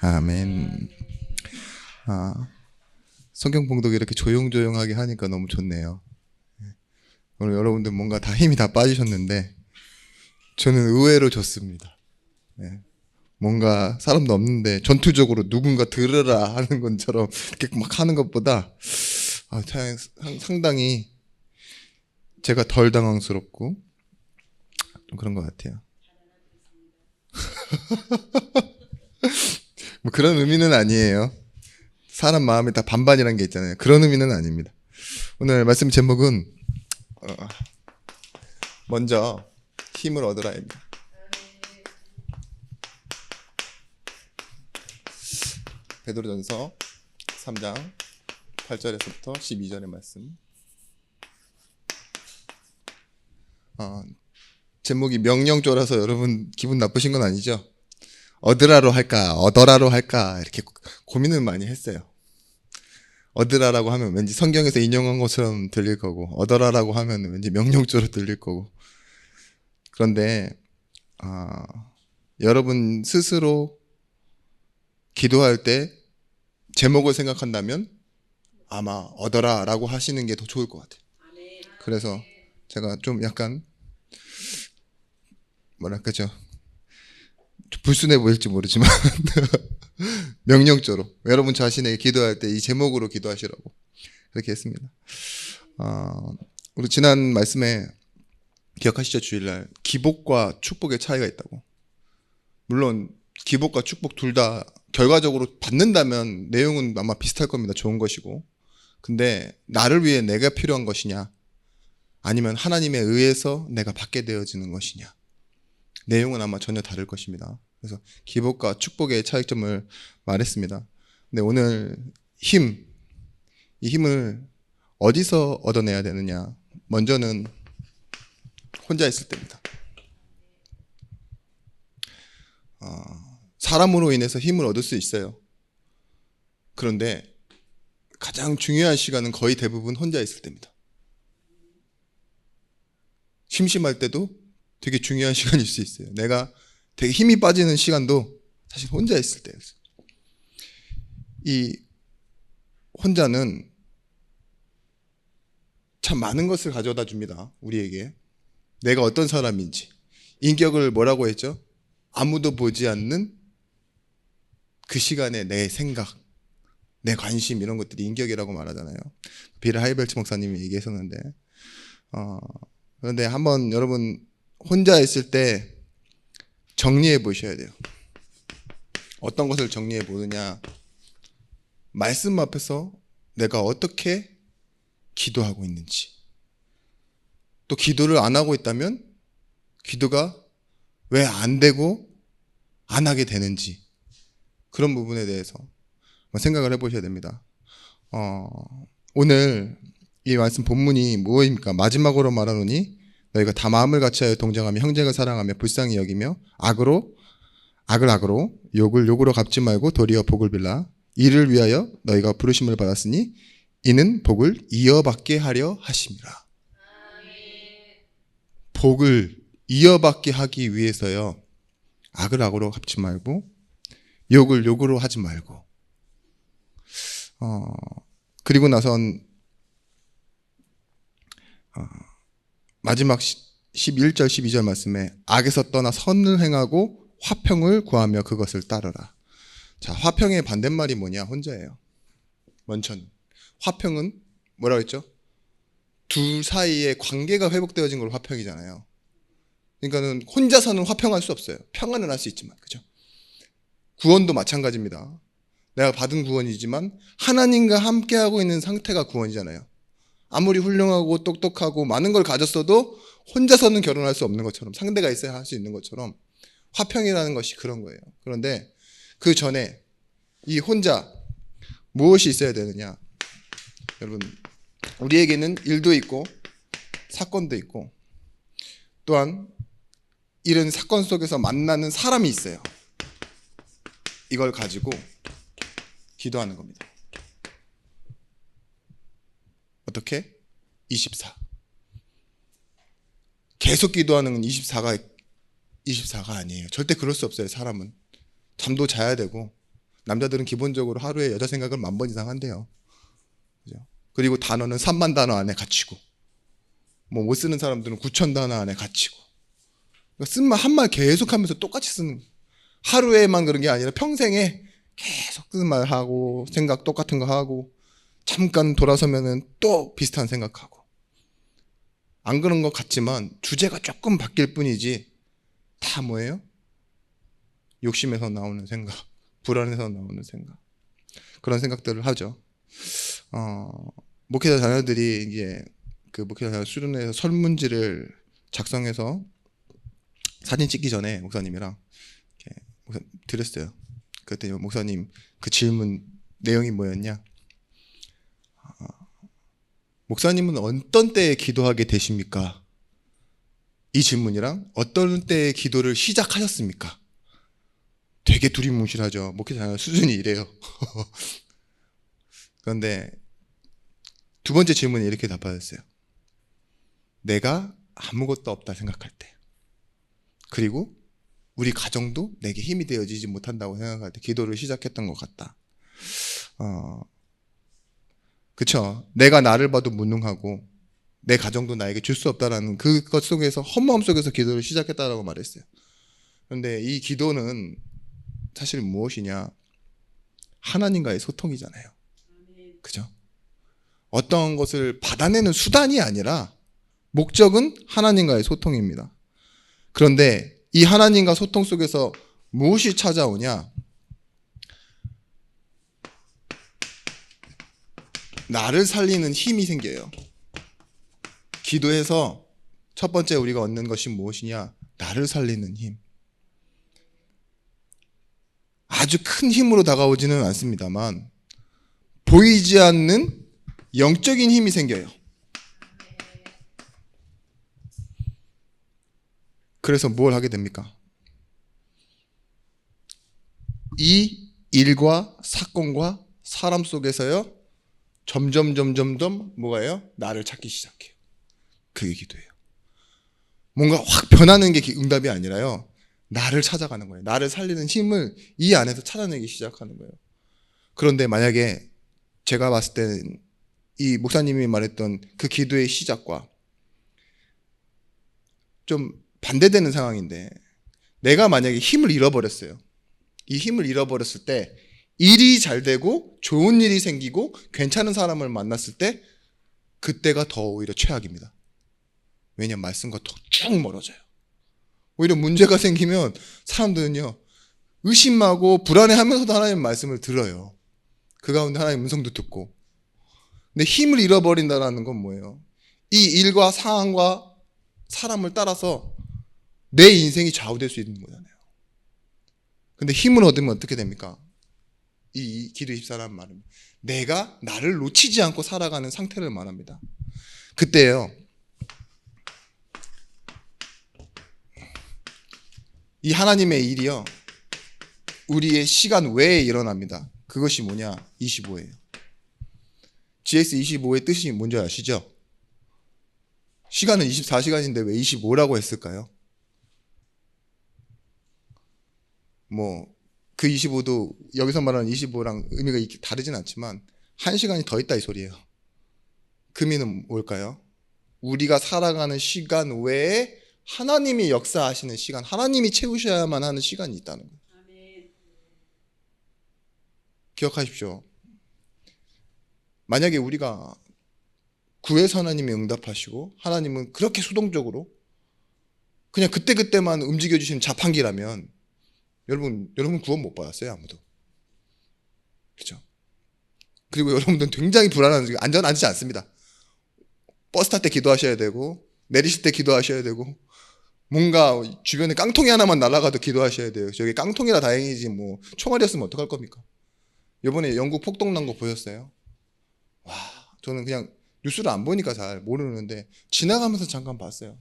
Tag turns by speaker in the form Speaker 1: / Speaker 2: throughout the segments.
Speaker 1: 아멘. 성경 봉독 이렇게 조용조용하게 하니까 너무 좋네요. 오늘 여러분들 뭔가 다 힘이 다 빠지셨는데 저는 의외로 좋습니다. 뭔가 사람도 없는데 전투적으로 누군가 들으라 하는 것처럼 이렇게 막 하는 것보다 상당히 제가 덜 당황스럽고 좀 그런 것 같아요. 뭐 그런 의미는 아니에요. 사람 마음이 다 반반이란 게 있잖아요. 그런 의미는 아닙니다. 오늘 말씀 제목은 먼저 힘을 얻으라입니다. 베드로전서 3장 8절에서부터 12절의 말씀. 제목이 명령조라서 여러분 기분 나쁘신 건 아니죠? 얻으라로 할까 얻어라로 할까 이렇게 고민을 많이 했어요. 얻으라라고 하면 왠지 성경에서 인용한 것처럼 들릴 거고, 얻어라라고 하면 왠지 명령조로 들릴 거고. 그런데 여러분 스스로 기도할 때 제목을 생각한다면 아마 얻어라라고 하시는 게 더 좋을 것 같아요. 그래서 제가 좀 약간 뭐랄까죠, 불순해 보일지 모르지만 명령조로 여러분 자신에게 기도할 때 이 제목으로 기도하시라고 그렇게 했습니다. 우리 지난 말씀에 기억하시죠? 주일날 기복과 축복의 차이가 있다고. 물론 기복과 축복 둘 다 결과적으로 받는다면 내용은 아마 비슷할 겁니다. 좋은 것이고. 근데 나를 위해 내가 필요한 것이냐, 아니면 하나님에 의해서 내가 받게 되어지는 것이냐, 내용은 아마 전혀 다를 것입니다. 그래서 기복과 축복의 차이점을 말했습니다. 근데 오늘 이 힘을 어디서 얻어내야 되느냐? 먼저는 혼자 있을 때입니다. 사람으로 인해서 힘을 얻을 수 있어요. 그런데 가장 중요한 시간은 거의 대부분 혼자 있을 때입니다. 심심할 때도 되게 중요한 시간일 수 있어요. 내가 되게 힘이 빠지는 시간도 사실 혼자 있을 때였어요. 이 혼자는 참 많은 것을 가져다 줍니다. 우리에게. 내가 어떤 사람인지. 인격을 뭐라고 했죠? 아무도 보지 않는 그 시간에 내 생각, 내 관심, 이런 것들이 인격이라고 말하잖아요. 비를 하이벨트 목사님이 얘기했었는데, 그런데 한번 여러분 혼자 있을 때 정리해 보셔야 돼요. 어떤 것을 정리해 보느냐? 말씀 앞에서 내가 어떻게 기도하고 있는지, 또 기도를 안 하고 있다면 기도가 왜 안 되고 안 하게 되는지, 그런 부분에 대해서 생각을 해보셔야 됩니다. 오늘 이 말씀 본문이 뭐입니까? 마지막으로 말하노니 너희가 다 마음을 같이하여 동정하며 형제를 사랑하며 불쌍히 여기며 악을 악으로 욕을 욕으로 갚지 말고 도리어 복을 빌라. 이를 위하여 너희가 부르심을 받았으니 이는 복을 이어받게 하려 하심이라. 복을 이어받게 하기 위해서요, 악을 악으로 갚지 말고 욕을 욕으로 하지 말고. 그리고 나선 마지막 11절 12절 말씀에 악에서 떠나 선을 행하고 화평을 구하며 그것을 따르라. 자, 화평의 반대말이 뭐냐? 혼자예요. 원천. 화평은 뭐라고 했죠? 둘 사이의 관계가 회복되어진 걸 화평이잖아요. 그러니까는 혼자서는 화평할 수 없어요. 평안은 할 수 있지만, 그죠? 구원도 마찬가지입니다. 내가 받은 구원이지만 하나님과 함께하고 있는 상태가 구원이잖아요. 아무리 훌륭하고 똑똑하고 많은 걸 가졌어도 혼자서는 결혼할 수 없는 것처럼, 상대가 있어야 할 수 있는 것처럼 화평이라는 것이 그런 거예요. 그런데 그 전에 이 혼자 무엇이 있어야 되느냐? 여러분, 우리에게는 일도 있고 사건도 있고, 또한 이런 사건 속에서 만나는 사람이 있어요. 이걸 가지고 기도하는 겁니다. 어떻게? 24. 계속 기도하는 건 24가 아니에요. 절대 그럴 수 없어요. 사람은 잠도 자야 되고, 남자들은 기본적으로 하루에 여자 생각을 10,000번 이상 한대요. 그죠? 그리고 단어는 30,000 단어 안에 갇히고, 뭐 못 쓰는 사람들은 9,000 단어 안에 갇히고, 그러니까 쓴 말 한 말 계속 하면서 똑같이 쓰는, 하루에만 그런 게 아니라 평생에 계속 쓰는 말 하고, 생각 똑같은 거 하고, 잠깐 돌아서면은 또 비슷한 생각하고. 안 그런 것 같지만 주제가 조금 바뀔 뿐이지 다 뭐예요? 욕심에서 나오는 생각, 불안해서 나오는 생각, 그런 생각들을 하죠. 목회자 자녀들이 이제 그 목회자 자녀 수련회에서 설문지를 작성해서 사진 찍기 전에 목사님이랑 이렇게 드렸어요. 그랬더니 목사님 그 질문 내용이 뭐였냐? 목사님은 어떤 때에 기도하게 되십니까? 이 질문이랑 어떤 때에 기도를 시작하셨습니까? 되게 두리뭉실하죠. 목회자 자녀 수준이 이래요. 그런데 두 번째 질문이 이렇게 답하셨어요. 내가 아무것도 없다 생각할 때, 그리고 우리 가정도 내게 힘이 되어지지 못한다고 생각할 때 기도를 시작했던 것 같다. 그쵸? 내가 나를 봐도 무능하고 내 가정도 나에게 줄 수 없다라는 그것 속에서, 헛마음 속에서 기도를 시작했다라고 말했어요. 그런데 이 기도는 사실 무엇이냐? 하나님과의 소통이잖아요. 그죠? 어떤 것을 받아내는 수단이 아니라 목적은 하나님과의 소통입니다. 그런데 이 하나님과 소통 속에서 무엇이 찾아오냐? 나를 살리는 힘이 생겨요. 기도해서 첫 번째 우리가 얻는 것이 무엇이냐? 나를 살리는 힘. 아주 큰 힘으로 다가오지는 않습니다만 보이지 않는 영적인 힘이 생겨요. 그래서 뭘 하게 됩니까? 이 일과 사건과 사람 속에서요, 점점 뭐가요? 나를 찾기 시작해요. 그게 기도예요. 뭔가 확 변하는 게 응답이 아니라요, 나를 찾아가는 거예요. 나를 살리는 힘을 이 안에서 찾아내기 시작하는 거예요. 그런데 만약에 제가 봤을 때는 이 목사님이 말했던 그 기도의 시작과 좀 반대되는 상황인데, 내가 만약에 힘을 잃어버렸어요. 이 힘을 잃어버렸을 때 일이 잘 되고 좋은 일이 생기고 괜찮은 사람을 만났을 때 그때가 더 오히려 최악입니다. 왜냐하면 말씀과 쭉 멀어져요. 오히려 문제가 생기면 사람들은요, 의심하고 불안해하면서도 하나님의 말씀을 들어요. 그 가운데 하나님의 음성도 듣고. 근데 힘을 잃어버린다는 건 뭐예요? 이 일과 상황과 사람을 따라서 내 인생이 좌우될 수 있는 거잖아요. 근데 힘을 얻으면 어떻게 됩니까? 이 기도 24라는 말은 내가 나를 놓치지 않고 살아가는 상태를 말합니다. 그때요, 이 하나님의 일이요, 우리의 시간 외에 일어납니다. 그것이 뭐냐? 25예요. GS25의 뜻이 뭔지 아시죠? 시간은 24시간인데 왜 25라고 했을까요? 그 25도 여기서 말하는 25랑 의미가 다르진 않지만 1시간이 더 있다 이 소리예요. 그 의미는 뭘까요? 우리가 살아가는 시간 외에 하나님이 역사하시는 시간, 하나님이 채우셔야만 하는 시간이 있다는 거예요. 기억하십시오. 만약에 우리가 구해서 하나님이 응답하시고 하나님은 그렇게 수동적으로 그냥 그때그때만 움직여주시는 자판기라면 여러분 구원 못 받았어요, 아무도. 그렇죠? 그리고 여러분들은 굉장히 불안한, 안전하지 않습니다. 버스 탈 때 기도하셔야 되고, 내리실 때 기도하셔야 되고, 뭔가 주변에 깡통이 하나만 날아가도 기도하셔야 돼요. 저기 깡통이라 다행이지 뭐 총알이었으면 어떡할 겁니까? 이번에 영국 폭동 난 거 보셨어요? 와, 저는 그냥 뉴스를 안 보니까 잘 모르는데 지나가면서 잠깐 봤어요.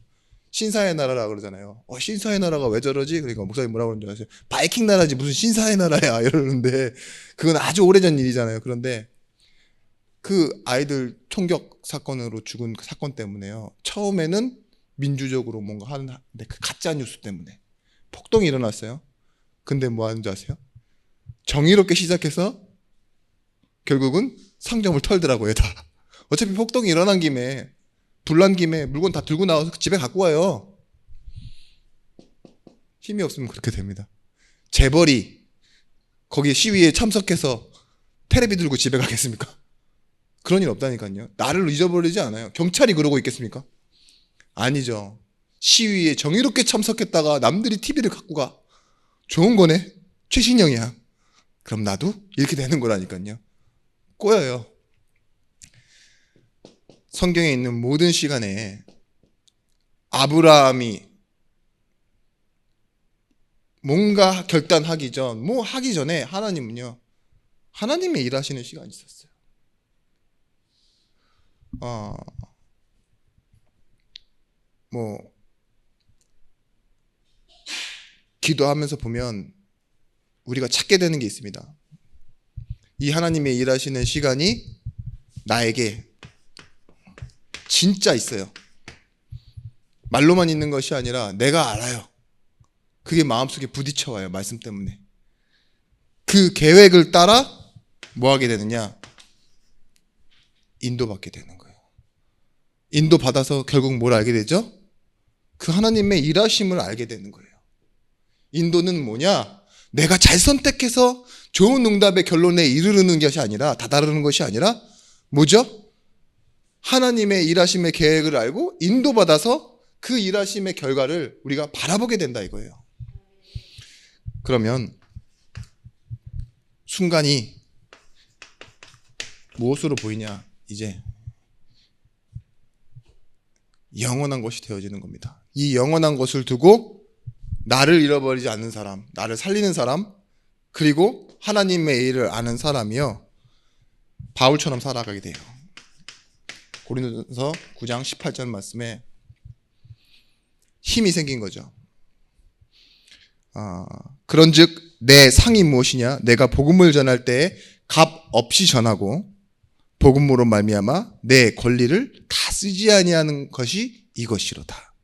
Speaker 1: 신사의 나라라 그러잖아요. 신사의 나라가 왜 저러지? 그러니까 목사님 뭐라고 그러는지 아세요? 바이킹 나라지 무슨 신사의 나라야 이러는데, 그건 아주 오래전 일이잖아요. 그런데 그 아이들 총격 사건으로 죽은 그 사건 때문에요, 처음에는 민주적으로 뭔가 하는데 그 가짜 뉴스 때문에 폭동이 일어났어요. 근데 뭐 하는지 아세요? 정의롭게 시작해서 결국은 상점을 털더라고요, 다. 어차피 폭동이 일어난 김에, 불난 김에 물건 다 들고 나와서 집에 갖고 와요. 힘이 없으면 그렇게 됩니다. 재벌이 거기 시위에 참석해서 테레비 들고 집에 가겠습니까? 그런 일 없다니까요. 나를 잊어버리지 않아요. 경찰이 그러고 있겠습니까? 아니죠. 시위에 정의롭게 참석했다가 남들이 TV를 갖고 가. 좋은 거네. 최신형이야. 그럼 나도 이렇게 되는 거라니까요. 꼬여요. 성경에 있는 모든 시간에 아브라함이 뭔가 결단하기 전, 뭐 하기 전에 하나님은요, 하나님의 일하시는 시간이 있었어요. 기도하면서 보면 우리가 찾게 되는 게 있습니다. 이 하나님의 일하시는 시간이 나에게 진짜 있어요. 말로만 있는 것이 아니라 내가 알아요. 그게 마음속에 부딪혀와요. 말씀 때문에. 그 계획을 따라 뭐 하게 되느냐? 인도받게 되는 거예요. 인도받아서 결국 뭘 알게 되죠? 그 하나님의 일하심을 알게 되는 거예요. 인도는 뭐냐? 내가 잘 선택해서 좋은 응답의 결론에 이르르는 것이 아니라, 다다르는 것이 아니라 뭐죠? 하나님의 일하심의 계획을 알고 인도받아서 그 일하심의 결과를 우리가 바라보게 된다 이거예요. 그러면 순간이 무엇으로 보이냐? 이제 영원한 것이 되어지는 겁니다. 이 영원한 것을 두고 나를 잃어버리지 않는 사람, 나를 살리는 사람, 그리고 하나님의 일을 아는 사람이요, 바울처럼 살아가게 돼요. 고린도전서 9장 18절 말씀에 힘이 생긴 거죠. 그런즉 내 상이 무엇이냐? 내가 복음을 전할 때에 값 없이 전하고 복음으로 말미암아 내 권리를 다 쓰지 아니하는 것이 이것이로다.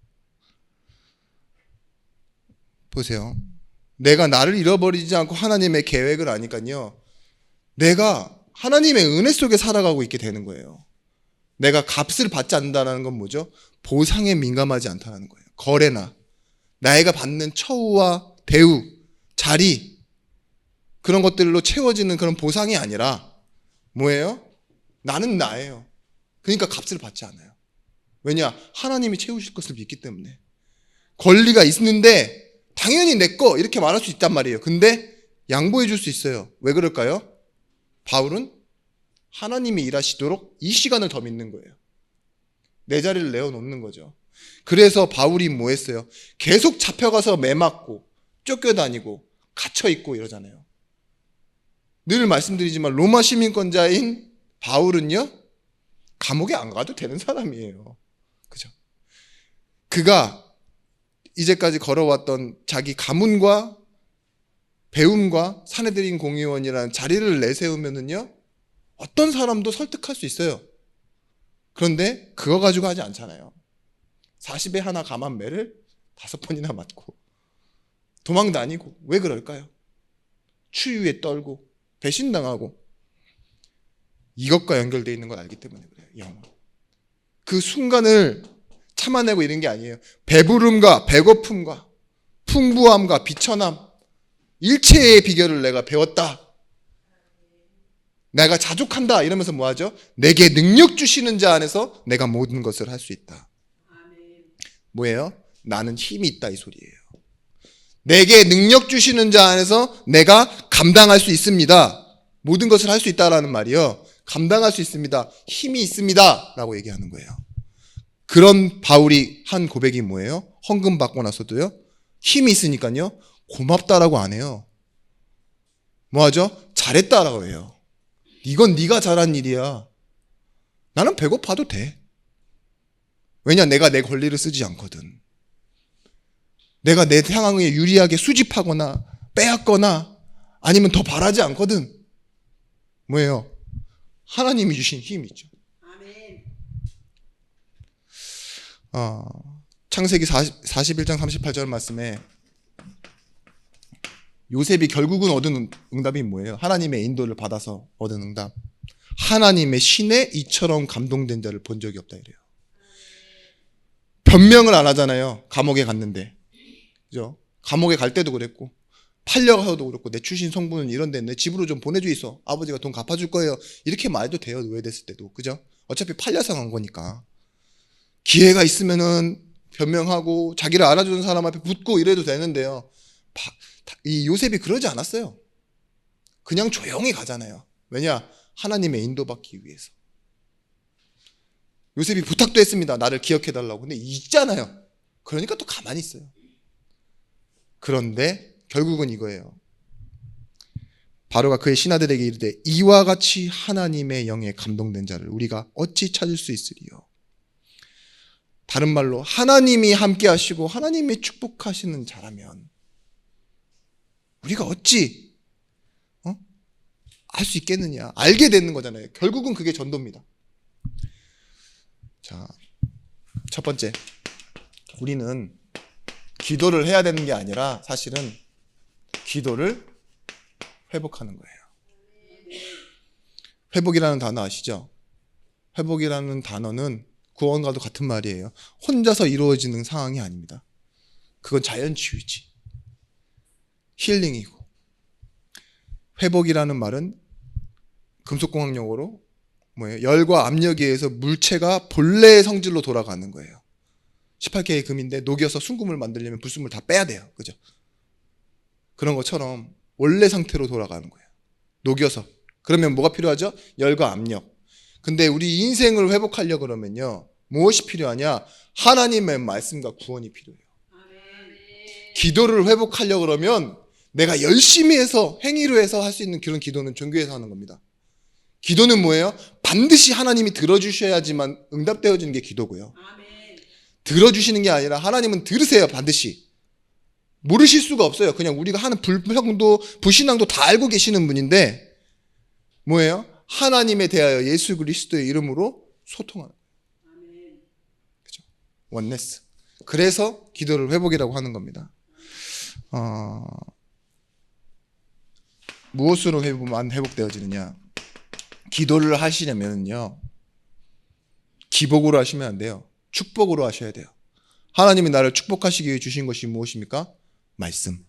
Speaker 1: 보세요. 내가 나를 잃어버리지 않고 하나님의 계획을 아니까요, 내가 하나님의 은혜 속에 살아가고 있게 되는 거예요. 내가 값을 받지 않는다는 건 뭐죠? 보상에 민감하지 않다는 거예요. 거래나 나이가 받는 처우와 대우, 자리, 그런 것들로 채워지는 그런 보상이 아니라 뭐예요? 나는 나예요. 그러니까 값을 받지 않아요. 왜냐? 하나님이 채우실 것을 믿기 때문에. 권리가 있는데 당연히 내 거 이렇게 말할 수 있단 말이에요. 근데 양보해 줄 수 있어요. 왜 그럴까요? 바울은 하나님이 일하시도록 이 시간을 더 믿는 거예요. 내 자리를 내어놓는 거죠. 그래서 바울이 뭐 했어요? 계속 잡혀가서 매맞고 쫓겨다니고 갇혀있고 이러잖아요. 늘 말씀드리지만 로마 시민권자인 바울은요, 감옥에 안 가도 되는 사람이에요. 그죠? 그가 이제까지 걸어왔던 자기 가문과 배움과 사내들인 공의원이라는 자리를 내세우면은요, 어떤 사람도 설득할 수 있어요. 그런데 그거 가지고 하지 않잖아요. 40에 하나 감한 매를 5번이나 맞고 도망 다니고. 왜 그럴까요? 추유에 떨고 배신당하고. 이것과 연결되어 있는 걸 알기 때문에 그래요. 영원. 그 순간을 참아내고 이런 게 아니에요. 배부름과 배고픔과 풍부함과 비천함, 일체의 비결을 내가 배웠다. 내가 자족한다 이러면서 뭐하죠? 내게 능력 주시는 자 안에서 내가 모든 것을 할 수 있다. 뭐예요? 나는 힘이 있다 이 소리예요. 내게 능력 주시는 자 안에서 내가 감당할 수 있습니다. 모든 것을 할 수 있다라는 말이요, 감당할 수 있습니다. 힘이 있습니다 라고 얘기하는 거예요. 그런 바울이 한 고백이 뭐예요? 헌금 받고 나서도요, 힘이 있으니까요, 고맙다라고 안 해요. 뭐하죠? 잘했다라고 해요. 이건 네가 잘한 일이야. 나는 배고파도 돼. 왜냐? 내가 내 권리를 쓰지 않거든. 내가 내 상황에 유리하게 수집하거나 빼앗거나 아니면 더 바라지 않거든. 뭐예요? 하나님이 주신 힘이죠. 창세기 41장 38절 말씀에 요셉이 결국은 얻은 응답이 뭐예요? 하나님의 인도를 받아서 얻은 응답. 하나님의 신에 이처럼 감동된 자를 본 적이 없다 이래요. 변명을 안 하잖아요. 감옥에 갔는데. 그죠? 감옥에 갈 때도 그랬고, 팔려가서도 그렇고, 내 출신 성분은 이런데 내 집으로 좀 보내줘 있어. 아버지가 돈 갚아줄 거예요. 이렇게 말해도 돼요. 노예됐을 때도. 그죠? 어차피 팔려서 간 거니까. 기회가 있으면은 변명하고 자기를 알아주는 사람 앞에 붙고 이래도 되는데요. 이 요셉이 그러지 않았어요. 그냥 조용히 가잖아요. 왜냐? 하나님의 인도받기 위해서. 요셉이 부탁도 했습니다. 나를 기억해달라고. 근데 있잖아요. 그러니까 또 가만히 있어요. 그런데 결국은 이거예요. 바로가 그의 신하들에게 이르되 이와 같이 하나님의 영에 감동된 자를 우리가 어찌 찾을 수 있으리요. 다른 말로 하나님이 함께 하시고 하나님이 축복하시는 자라면 우리가 어찌 알 수 있겠느냐. 알게 되는 거잖아요. 결국은 그게 전도입니다. 자, 첫 번째, 우리는 기도를 해야 되는 게 아니라 사실은 기도를 회복하는 거예요. 회복이라는 단어 아시죠? 회복이라는 단어는 구원과도 같은 말이에요. 혼자서 이루어지는 상황이 아닙니다. 그건 자연치유지. 힐링이고. 회복이라는 말은 금속공학 용어로 뭐예요? 열과 압력에 의해서 물체가 본래의 성질로 돌아가는 거예요. 18K의 금인데 녹여서 순금을 만들려면 불순물 다 빼야 돼요. 그죠? 그런 것처럼 원래 상태로 돌아가는 거예요. 녹여서. 그러면 뭐가 필요하죠? 열과 압력. 근데 우리 인생을 회복하려고 그러면요. 무엇이 필요하냐? 하나님의 말씀과 구원이 필요해요. 기도를 회복하려고 그러면 내가 열심히 해서 행위로 해서 할 수 있는 그런 기도는 종교에서 하는 겁니다. 기도는 뭐예요? 반드시 하나님이 들어주셔야지만 응답되어지는 게 기도고요. 들어주시는 게 아니라 하나님은 들으세요. 반드시. 모르실 수가 없어요. 그냥 우리가 하는 불평도 불신앙도 다 알고 계시는 분인데 뭐예요? 하나님에 대하여 예수 그리스도의 이름으로 소통하는 거예요. 그죠? 원네스. 그래서 기도를 회복이라고 하는 겁니다. 무엇으로 회복되어지느냐? 기도를 하시려면요. 기복으로 하시면 안 돼요. 축복으로 하셔야 돼요. 하나님이 나를 축복하시기 위해 주신 것이 무엇입니까? 말씀.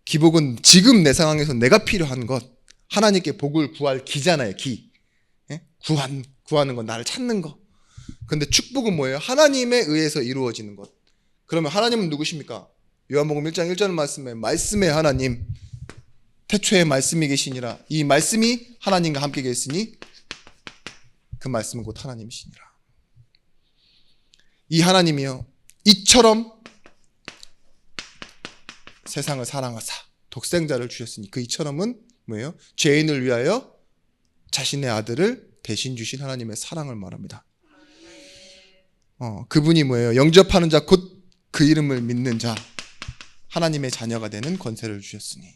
Speaker 1: 기복은 지금 내 상황에서 내가 필요한 것, 하나님께 복을 구할 기잖아요. 기. 예? 구하는 것, 나를 찾는 것. 근데 축복은 뭐예요? 하나님에 의해서 이루어지는 것. 그러면 하나님은 누구십니까? 요한복음 1장 1절 말씀의 하나님, 태초에 말씀이 계시니라. 이 말씀이 하나님과 함께 계시니 그 말씀은 곧 하나님이시니라. 이 하나님이요, 이처럼 세상을 사랑하사 독생자를 주셨으니 그 이처럼은 뭐예요? 죄인을 위하여 자신의 아들을 대신 주신 하나님의 사랑을 말합니다. 그분이 뭐예요? 영접하는 자 곧 그 이름을 믿는 자, 하나님의 자녀가 되는 권세를 주셨으니.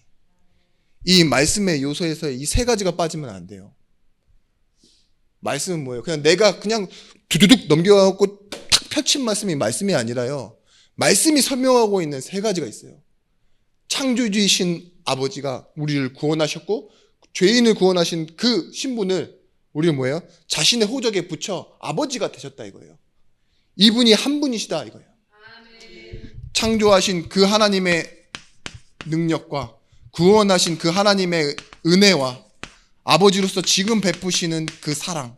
Speaker 1: 이 말씀의 요소에서 이 세 가지가 빠지면 안 돼요. 말씀은 뭐예요? 그냥 내가 그냥 두두둑 넘겨갖고 탁 펼친 말씀이 아니라요. 말씀이 설명하고 있는 세 가지가 있어요. 창조주이신 아버지가 우리를 구원하셨고 죄인을 구원하신 그 신분을 우리는 뭐예요? 자신의 호적에 붙여 아버지가 되셨다 이거예요. 이분이 한 분이시다 이거예요. 창조하신 그 하나님의 능력과 구원하신 그 하나님의 은혜와 아버지로서 지금 베푸시는 그 사랑.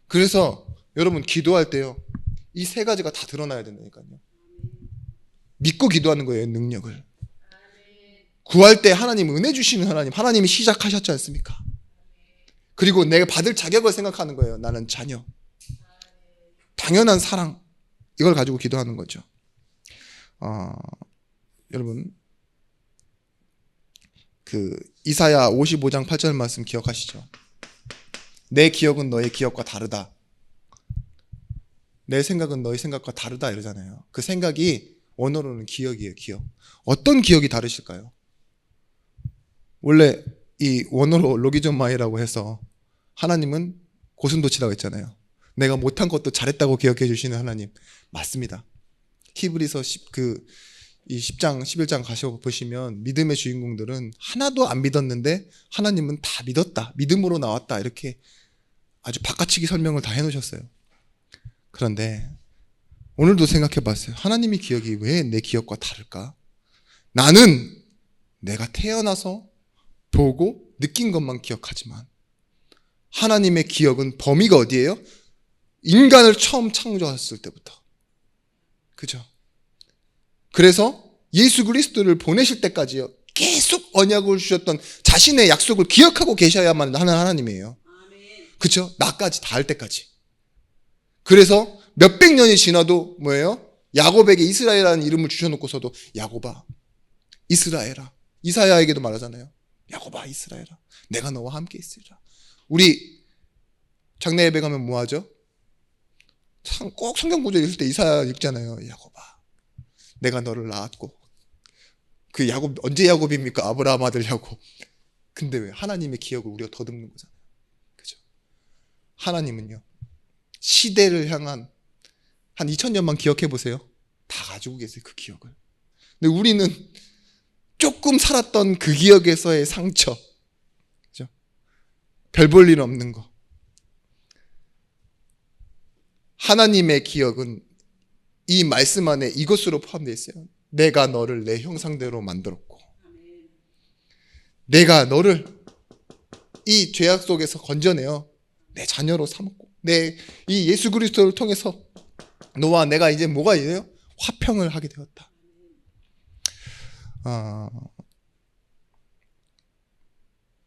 Speaker 1: 그래서 여러분 기도할 때요, 이 세 가지가 다 드러나야 된다니까요. 믿고 기도하는 거예요. 능력을. 구할 때 하나님 은혜 주시는 하나님이 시작하셨지 않습니까? 그리고 내가 받을 자격을 생각하는 거예요. 나는 자녀. 당연한 사랑. 이걸 가지고 기도하는 거죠. 여러분 그 이사야 55장 8절 말씀 기억하시죠? 내 기억은 너의 기억과 다르다. 내 생각은 너의 생각과 다르다 이러잖아요. 그 생각이 원어로는 기억이에요. 기억. 어떤 기억이 다르실까요? 원래 이 원어로 로기존마이라고 해서 하나님은 고슴도치라고 했잖아요. 내가 못한 것도 잘했다고 기억해 주시는 하나님. 맞습니다. 히브리서 이 10장, 11장 가셔보시면 믿음의 주인공들은 하나도 안 믿었는데 하나님은 다 믿었다. 믿음으로 나왔다. 이렇게 아주 바꿔치기 설명을 다 해놓으셨어요. 그런데 오늘도 생각해 봤어요. 하나님의 기억이 왜 내 기억과 다를까? 나는 내가 태어나서 보고 느낀 것만 기억하지만 하나님의 기억은 범위가 어디예요? 인간을 처음 창조했을 때부터. 그죠? 그래서 예수 그리스도를 보내실 때까지요. 계속 언약을 주셨던 자신의 약속을 기억하고 계셔야만 하는 하나님이에요. 그죠? 나까지 다 할 때까지. 그래서 몇백 년이 지나도 뭐예요? 야곱에게 이스라엘이라는 이름을 주셔놓고서도 야곱아, 이스라엘아. 이사야에게도 말하잖아요. 야곱아, 이스라엘아. 내가 너와 함께 있으리라. 우리 장례 예배 가면 뭐 하죠? 참 꼭 성경 구절 읽을 때 이사야 읽잖아요. 야곱아, 내가 너를 낳았고. 그 야곱 언제 야곱입니까? 아브라함 아들 야곱. 근데 왜 하나님의 기억을 우리가 더듬는 거잖아요. 그죠? 하나님은요, 시대를 향한 한 2000년만 기억해 보세요. 다 가지고 계세요, 그 기억을. 근데 우리는 조금 살았던 그 기억에서의 상처, 그죠? 별 볼 일 없는 거. 하나님의 기억은 이 말씀 안에 이것으로 포함되어 있어요. 내가 너를 내 형상대로 만들었고, 내가 너를 이 죄악 속에서 건져내어 내 자녀로 삼았고, 이 예수 그리스도를 통해서 너와 내가 이제 뭐가 있어요? 화평을 하게 되었다.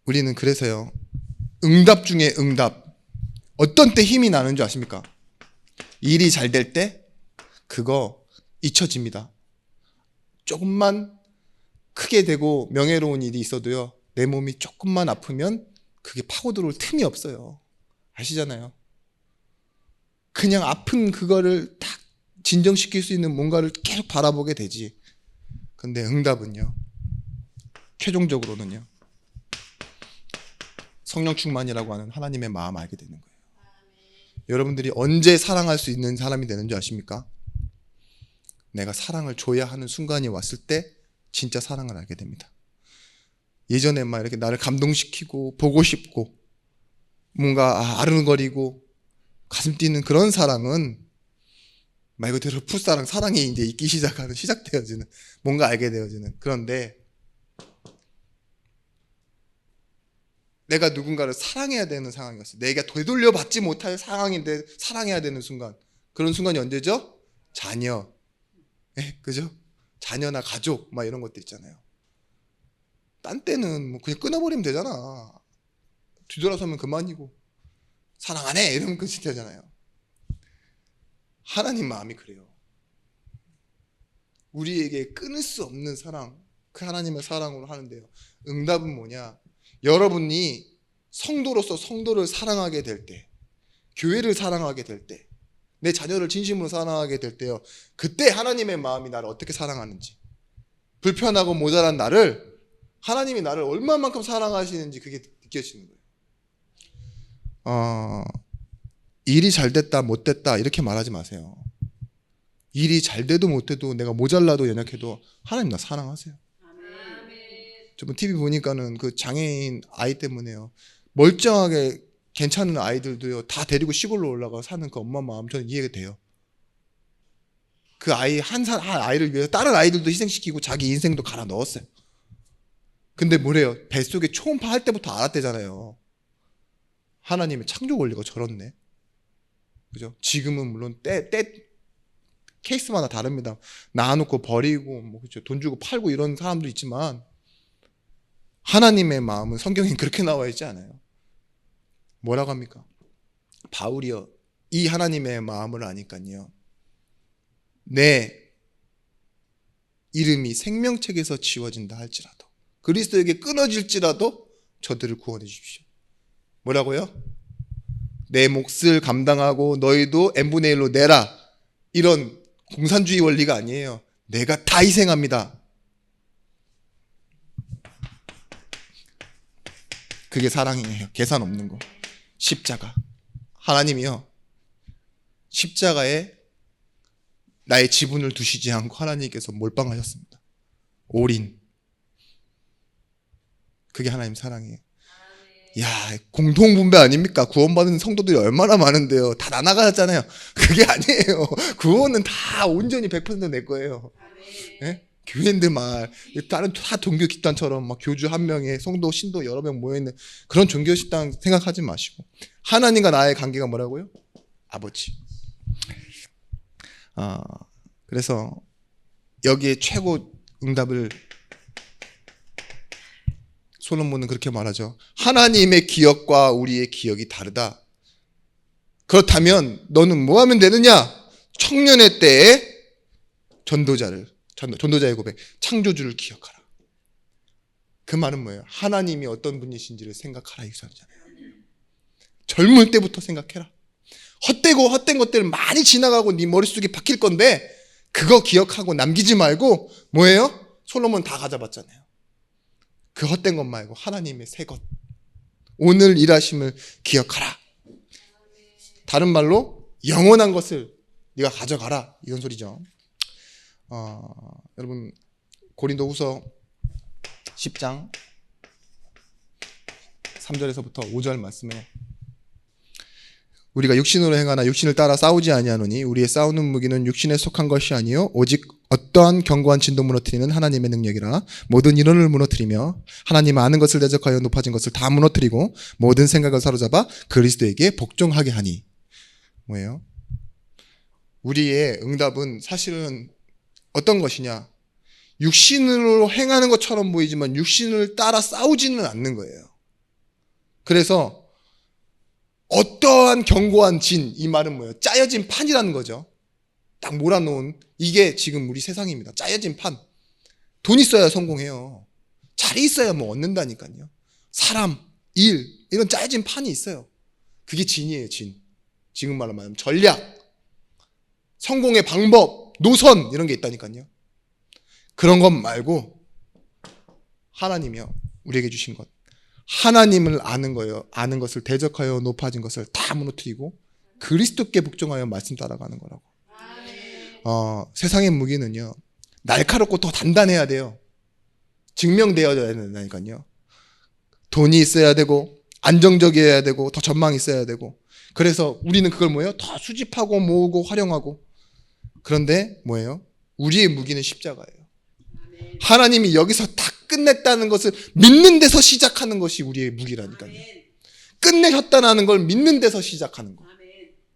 Speaker 1: 우리는 그래서요, 응답 중에 응답. 어떤 때 힘이 나는 줄 아십니까? 일이 잘 될 때 그거 잊혀집니다. 조금만 크게 되고 명예로운 일이 있어도요, 내 몸이 조금만 아프면 그게 파고 들어올 틈이 없어요. 아시잖아요. 그냥 아픈 그거를 딱 진정시킬 수 있는 뭔가를 계속 바라보게 되지. 근데 응답은요, 최종적으로는요, 성령 충만이라고 하는 하나님의 마음 알게 되는 거예요. 여러분들이 언제 사랑할 수 있는 사람이 되는 줄 아십니까? 내가 사랑을 줘야 하는 순간이 왔을 때 진짜 사랑을 알게 됩니다. 예전에 막 이렇게 나를 감동시키고 보고 싶고 뭔가 아른거리고 가슴 뛰는 그런 사랑은 말 그대로 풋사랑, 사랑이 이제 있기 시작되어지는, 뭔가 알게 되어지는. 그런데 내가 누군가를 사랑해야 되는 상황이었어요. 내가 되돌려 받지 못할 상황인데 사랑해야 되는 순간. 그런 순간이 언제죠? 자녀. 그죠? 자녀나 가족, 막 이런 것들 있잖아요. 딴 때는 뭐 그냥 끊어버리면 되잖아. 뒤돌아서면 그만이고. 사랑 안 해! 이러면 끝이 되잖아요. 하나님 마음이 그래요. 우리에게 끊을 수 없는 사랑, 그 하나님의 사랑으로 하는데요. 응답은 뭐냐? 여러분이 성도로서 성도를 사랑하게 될 때, 교회를 사랑하게 될 때, 내 자녀를 진심으로 사랑하게 될 때요, 그때 하나님의 마음이 나를 어떻게 사랑하는지, 불편하고 모자란 나를, 하나님이 나를 얼마만큼 사랑하시는지 그게 느껴지는 거예요. 일이 잘 됐다 못 됐다 이렇게 말하지 마세요. 일이 잘 돼도 못 돼도, 내가 모자라도 연약해도 하나님 나 사랑하세요. 저번 TV 보니까는 그 장애인 아이 때문에요, 멀쩡하게 괜찮은 아이들도요 다 데리고 시골로 올라가 사는 그 엄마 마음 저는 이해가 돼요. 그 아이 한 아이를 위해서 다른 아이들도 희생시키고 자기 인생도 갈아 넣었어요. 근데 뭐래요? 뱃속에 초음파 할 때부터 알았대잖아요. 하나님의 창조 원리가 저렇네. 그죠? 지금은 물론 케이스마다 다릅니다. 낳아놓고 버리고 뭐 그죠? 돈 주고 팔고 이런 사람도 있지만, 하나님의 마음은 성경에 그렇게 나와 있지 않아요. 뭐라고 합니까? 바울이요, 이 하나님의 마음을 아니까요, 내 이름이 생명책에서 지워진다 할지라도, 그리스도에게 끊어질지라도 저들을 구원해 주십시오. 뭐라고요? 내 몫을 감당하고 너희도 n분의 1로 내라, 이런 공산주의 원리가 아니에요. 내가 다 희생합니다. 그게 사랑이에요. 계산 없는 거. 십자가. 하나님이요, 십자가에 나의 지분을 두시지 않고 하나님께서 몰빵하셨습니다. 올인. 그게 하나님 사랑이에요. 야, 공동분배 아닙니까? 구원받은 성도들이 얼마나 많은데요. 다 나눠가잖아요. 그게 아니에요. 구원은 다 온전히 100% 내 거예요. 네? 교회인들 다른 다 종교 집단처럼 막 교주 한 명에 성도, 신도 여러 명 모여있는 그런 종교 집단 생각하지 마시고 하나님과 나의 관계가 뭐라고요? 아버지. 그래서 여기에 최고 응답을 솔로몬은 그렇게 말하죠. 하나님의 기억과 우리의 기억이 다르다. 그렇다면 너는 뭐 하면 되느냐? 청년의 때에 전도자의 고백, 창조주를 기억하라. 그 말은 뭐예요? 하나님이 어떤 분이신지를 생각하라 이거잖아요. 젊을 때부터 생각해라. 헛된 것들 많이 지나가고 네 머릿속에 박힐 건데 그거 기억하고 남기지 말고 뭐예요? 솔로몬 다 가져봤잖아요. 그 헛된 것 말고 하나님의 새 것, 오늘 일하심을 기억하라. 다른 말로 영원한 것을 네가 가져가라 이런 소리죠. 여러분 고린도후서 10장 3절에서부터 5절 말씀에 우리가 육신으로 행하나 육신을 따라 싸우지 아니하노니 우리의 싸우는 무기는 육신에 속한 것이 아니요 오직 어떠한 견고한 진도 무너뜨리는 하나님의 능력이라. 모든 인원을 무너뜨리며 하나님 아는 것을 대적하여 높아진 것을 다 무너뜨리고 모든 생각을 사로잡아 그리스도에게 복종하게 하니. 뭐예요? 우리의 응답은 사실은 어떤 것이냐? 육신으로 행하는 것처럼 보이지만 육신을 따라 싸우지는 않는 거예요. 그래서 어떠한 견고한 진, 이 말은 뭐예요? 짜여진 판이라는 거죠. 딱 몰아놓은, 이게 지금 우리 세상입니다. 짜여진 판. 돈 있어야 성공해요. 자리 있어야 뭐 얻는다니까요. 사람, 일, 이런 짜여진 판이 있어요. 그게 진이에요, 진. 지금 말로 말하면 전략, 성공의 방법, 노선, 이런 게 있다니까요. 그런 것 말고 하나님이요, 우리에게 주신 것. 하나님을 아는 거예요. 아는 것을 대적하여 높아진 것을 다 무너뜨리고 그리스도께 복종하여 말씀 따라가는 거라고. 세상의 무기는요, 날카롭고 더 단단해야 돼요. 증명되어야 된다니까요. 돈이 있어야 되고 안정적이어야 되고 더 전망이 있어야 되고. 그래서 우리는 그걸 뭐예요? 더 수집하고 모으고 활용하고. 그런데 뭐예요? 우리의 무기는 십자가예요. 하나님이 여기서 다 끝냈다는 것을 믿는 데서 시작하는 것이 우리의 무기라니까요. 끝내셨다는 걸 믿는 데서 시작하는 거.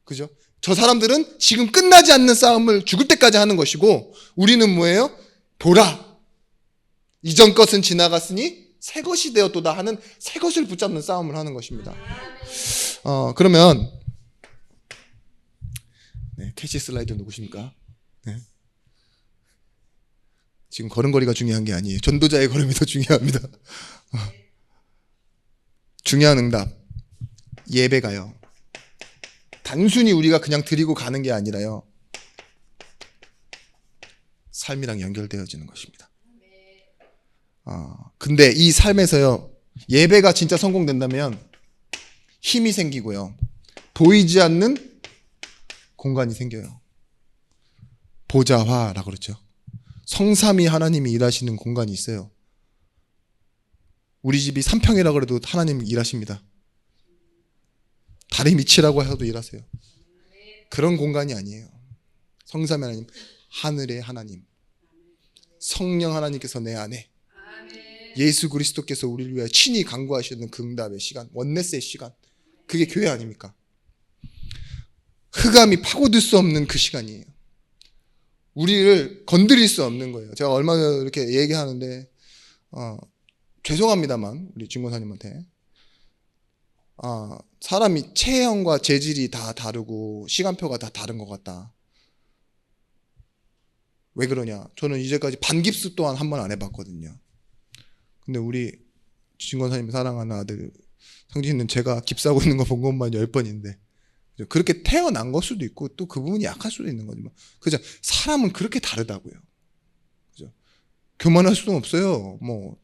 Speaker 1: 그죠? 저 사람들은 지금 끝나지 않는 싸움을 죽을 때까지 하는 것이고 우리는 뭐예요? 보라, 이전 것은 지나갔으니 새 것이 되었도다 하는 새 것을 붙잡는 싸움을 하는 것입니다. 그러면 캐시 슬라이드 누구십니까? 네. 지금 걸음걸이가 중요한 게 아니에요. 전도자의 걸음이 더 중요합니다. 중요한 응답, 예배가요, 단순히 우리가 그냥 드리고 가는 게 아니라요, 삶이랑 연결되어지는 것입니다. 근데 이 삶에서요, 예배가 진짜 성공된다면 힘이 생기고요, 보이지 않는 공간이 생겨요. 보좌화라고 그러죠. 성삼위 하나님이 일하시는 공간이 있어요. 우리 집이 3평이라 그래도 하나님이 일하십니다. 달의 밑이라고 해서도 일하세요. 그런 공간이 아니에요. 성삼위 하나님, 하늘의 하나님, 성령 하나님께서 내 안에, 예수 그리스도께서 우리를 위하여 친히 간구하시는 그 응답의 시간, 원네스의 시간, 그게 교회 아닙니까? 흑암이 파고들 수 없는 그 시간이에요. 우리를 건드릴 수 없는 거예요. 제가 얼마 전에 이렇게 얘기하는데 죄송합니다만 우리 진권사님한테 사람이 체형과 재질이 다 다르고 시간표가 다 다른 것 같다. 왜 그러냐? 저는 이제까지 반깁스 또한 한 번 안 해봤거든요. 근데 우리 진권사님 사랑하는 아들 상진이는 제가 깁스하고 있는 거 본 것만 10번인데 그렇게 태어난 걸 수도 있고 또 그 부분이 약할 수도 있는 거지만, 그죠? 사람은 그렇게 다르다고요. 그죠? 교만할 수는 없어요. 뭐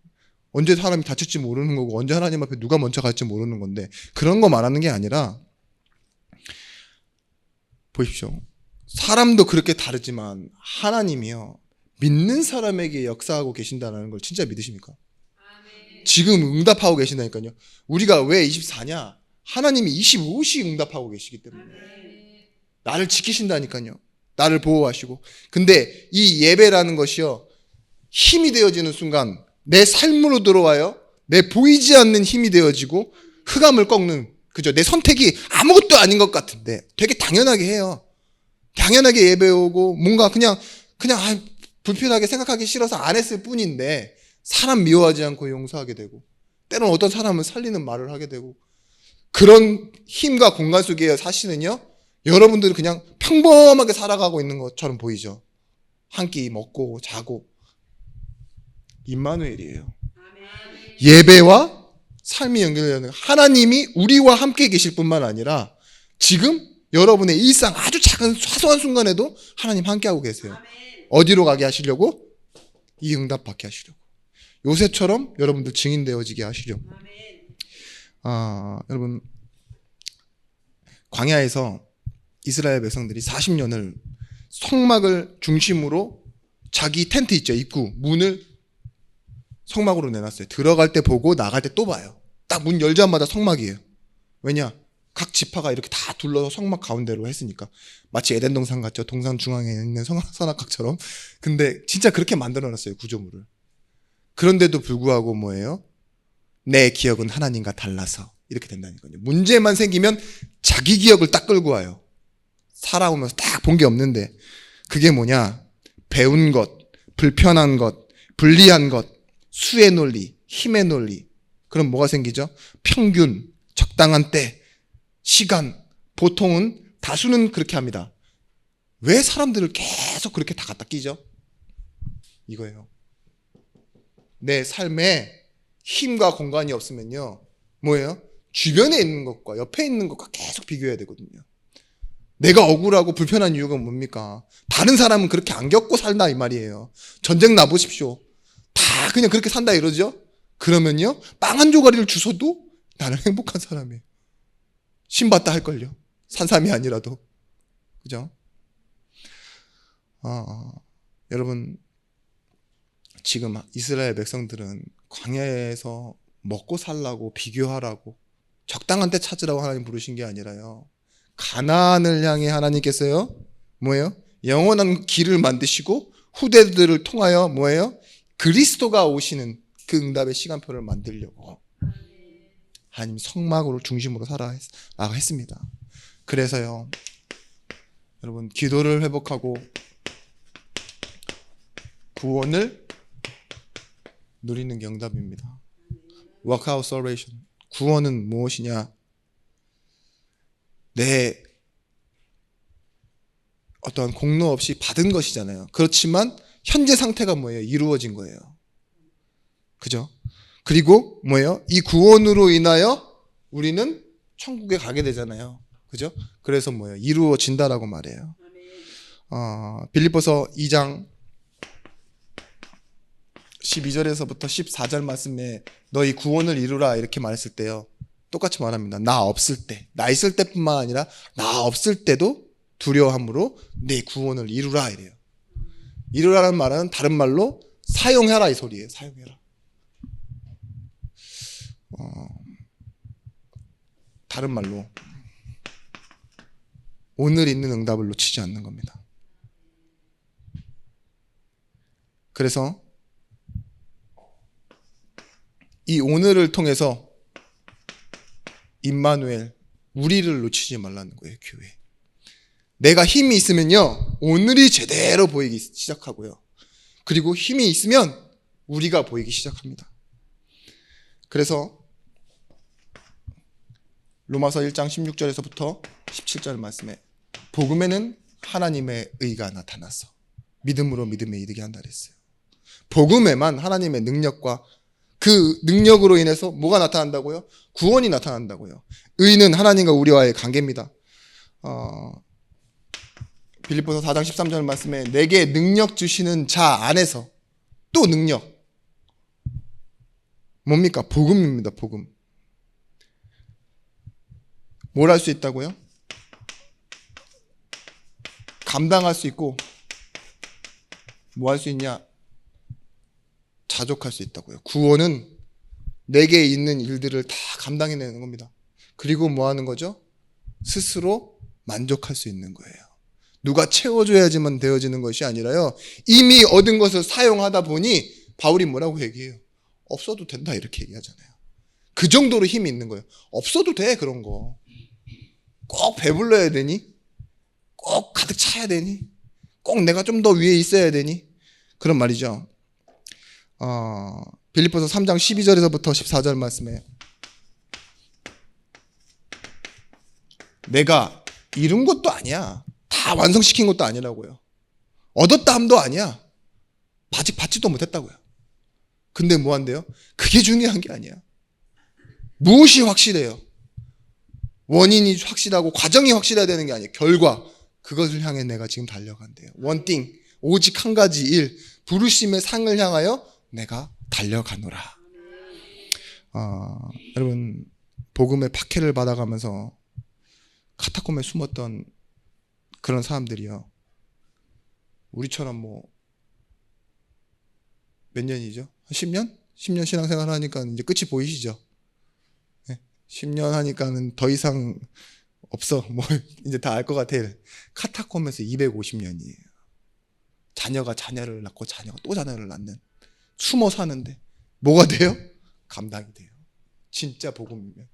Speaker 1: 언제 사람이 다칠지 모르는 거고 언제 하나님 앞에 누가 먼저 갈지 모르는 건데, 그런 거 말하는 게 아니라 보십시오. 사람도 그렇게 다르지만 하나님이요, 믿는 사람에게 역사하고 계신다는 걸 진짜 믿으십니까? 지금 응답하고 계신다니까요. 우리가 왜 24냐? 하나님이 25씩 응답하고 계시기 때문에. 나를 지키신다니까요. 나를 보호하시고. 근데 이 예배라는 것이요, 힘이 되어지는 순간 내 삶으로 들어와요. 내 보이지 않는 힘이 되어지고 흑암을 꺾는, 그죠? 내 선택이 아무것도 아닌 것 같은데 되게 당연하게 해요. 당연하게 예배 오고 뭔가 그냥 불편하게 생각하기 싫어서 안 했을 뿐인데 사람 미워하지 않고 용서하게 되고, 때로는 어떤 사람은 살리는 말을 하게 되고, 그런 힘과 공간 속에 사실은요, 여러분들은 그냥 평범하게 살아가고 있는 것처럼 보이죠. 한 끼 먹고 자고. 임마누엘이에요. 예배와 삶이 연결되는, 하나님이 우리와 함께 계실 뿐만 아니라 지금 여러분의 일상 아주 작은 사소한 순간에도 하나님 함께하고 계세요. 어디로 가게 하시려고? 이 응답 받게 하시려고. 요새처럼 여러분들 증인 되어지게 하시려고. 여러분, 광야에서 이스라엘 백성들이 40년을 성막을 중심으로 자기 텐트 있죠, 입구 문을 성막으로 내놨어요. 들어갈 때 보고 나갈 때 또 봐요. 딱 문 열자마자 성막이에요. 왜냐? 각 지파가 이렇게 다 둘러서 성막 가운데로 했으니까. 마치 에덴 동산 같죠? 동산 중앙에 있는 선악각처럼. 근데 진짜 그렇게 만들어놨어요, 구조물을. 그런데도 불구하고 뭐예요? 내 기억은 하나님과 달라서 이렇게 된다니까요. 문제만 생기면 자기 기억을 딱 끌고 와요. 살아오면서 딱 본 게 없는데. 그게 뭐냐? 배운 것, 불편한 것, 불리한 것, 수의 논리, 힘의 논리. 그럼 뭐가 생기죠? 평균, 적당한 때, 시간. 보통은, 다수는 그렇게 합니다. 왜 사람들을 계속 그렇게 다 갖다 끼죠? 이거예요. 내 삶에 힘과 공간이 없으면요, 뭐예요? 주변에 있는 것과 옆에 있는 것과 계속 비교해야 되거든요. 내가 억울하고 불편한 이유가 뭡니까? 다른 사람은 그렇게 안 겪고 산다 이 말이에요. 전쟁 나보십시오. 다 그냥 그렇게 산다 이러죠? 그러면요, 빵 한 조각을 주셔도 나는 행복한 사람이에요. 신받다 할걸요. 산삼이 아니라도. 그죠? 여러분, 지금 이스라엘 백성들은 광야에서 먹고 살라고, 비교하라고, 적당한 때 찾으라고 하나님 부르신 게 아니라요, 가나안을 향해 하나님께서요, 뭐예요? 영원한 길을 만드시고 후대들을 통하여 뭐예요? 그리스도가 오시는 그 응답의 시간표를 만들려고 하나님 성막으로 중심으로 살아가고 했습니다. 그래서요, 여러분, 기도를 회복하고 구원을 누리는 게 응답입니다. Workout salvation. 구원은 무엇이냐? 내 어떤 공로 없이 받은 것이잖아요. 그렇지만 현재 상태가 뭐예요? 이루어진 거예요. 그죠? 그리고 뭐예요? 이 구원으로 인하여 우리는 천국에 가게 되잖아요. 그죠? 그래서 뭐예요? 이루어진다라고 말해요. 빌립보서 2장 12절에서부터 14절 말씀에 너희 구원을 이루라 이렇게 말했을 때요, 똑같이 말합니다. 나 없을 때, 나 있을 때뿐만 아니라 나 없을 때도 두려워함으로 내 구원을 이루라 이래요. 이루라는 말은 다른 말로 사용해라 이 소리예요. 사용해라. 다른 말로 오늘 있는 응답을 놓치지 않는 겁니다. 그래서 이 오늘을 통해서 임마누엘, 우리를 놓치지 말라는 거예요. 교회. 내가 힘이 있으면요, 오늘이 제대로 보이기 시작하고요. 그리고 힘이 있으면 우리가 보이기 시작합니다. 그래서 로마서 1장 16절에서부터 17절 말씀에 복음에는 하나님의 의가 나타나서 믿음으로 믿음에 이르게 한다 그랬어요. 복음에만 하나님의 능력과 그 능력으로 인해서 뭐가 나타난다고요? 구원이 나타난다고요. 의는 하나님과 우리와의 관계입니다. 빌립보서 4장 13절 말씀에 내게 능력 주시는 자 안에서 또 능력. 뭡니까? 복음입니다. 복음. 뭘 할 수 있다고요? 감당할 수 있고 뭐 할 수 있냐? 자족할 수 있다고요. 구원은 내게 있는 일들을 다 감당해내는 겁니다. 그리고 뭐 하는 거죠? 스스로 만족할 수 있는 거예요. 누가 채워줘야지만 되어지는 것이 아니라요. 이미 얻은 것을 사용하다 보니 바울이 뭐라고 얘기해요? 없어도 된다 이렇게 얘기하잖아요. 그 정도로 힘이 있는 거예요. 없어도 돼 그런 거. 꼭 배불러야 되니? 꼭 가득 차야 되니? 꼭 내가 좀 더 위에 있어야 되니? 그런 말이죠. 빌립보서 3장 12절에서부터 14절 말씀에 내가 이룬 것도 아니야. 다 완성시킨 것도 아니라고요. 얻었다 함도 아니야. 아직 받지도 못했다고요. 근데 뭐 한대요? 그게 중요한 게 아니야. 무엇이 확실해요? 원인이 확실하고 과정이 확실해야 되는 게 아니에요. 결과. 그것을 향해 내가 지금 달려간대요. one thing. 오직 한 가지 일. 부르심의 상을 향하여 내가 달려가노라. 여러분 복음의 박해를 받아가면서 카타콤에 숨었던 그런 사람들이요. 우리처럼 뭐 몇 년이죠? 10년? 10년 신앙생활 하니까 이제 끝이 보이시죠? 10년 하니까는 더 이상 없어. 뭐 이제 다 알 것 같아요. 카타콤에서 250년이에요. 자녀가 자녀를 낳고 자녀가 또 자녀를 낳는. 숨어 사는데 뭐가 돼요? 감당이 돼요. 진짜 복음이면.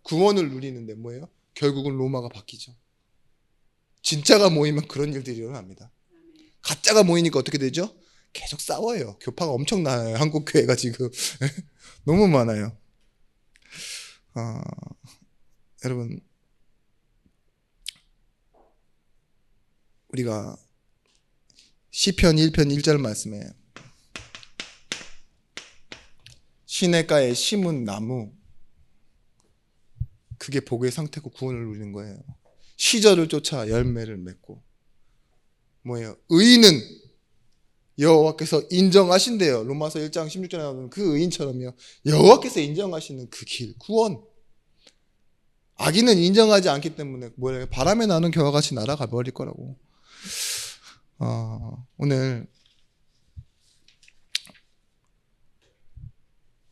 Speaker 1: 구원을 누리는데 뭐예요? 결국은 로마가 바뀌죠. 진짜가 모이면 그런 일들이 일어납니다. 가짜가 모이니까 어떻게 되죠? 계속 싸워요. 교파가 엄청나요. 한국 교회가 지금 너무 많아요. 여러분 우리가 시편 1편 1절 말씀에 시냇가에 심은 나무 그게 복의 상태고 구원을 누리는 거예요. 시절을 쫓아 열매를 맺고 뭐예요? 의인은 여호와께서 인정하신대요. 로마서 1장 16절에 나오는 그 의인처럼요. 여호와께서 인정하시는 그 길, 구원. 악인은 인정하지 않기 때문에 뭐예요? 바람에 나는 겨와 같이 날아가 버릴 거라고. 오늘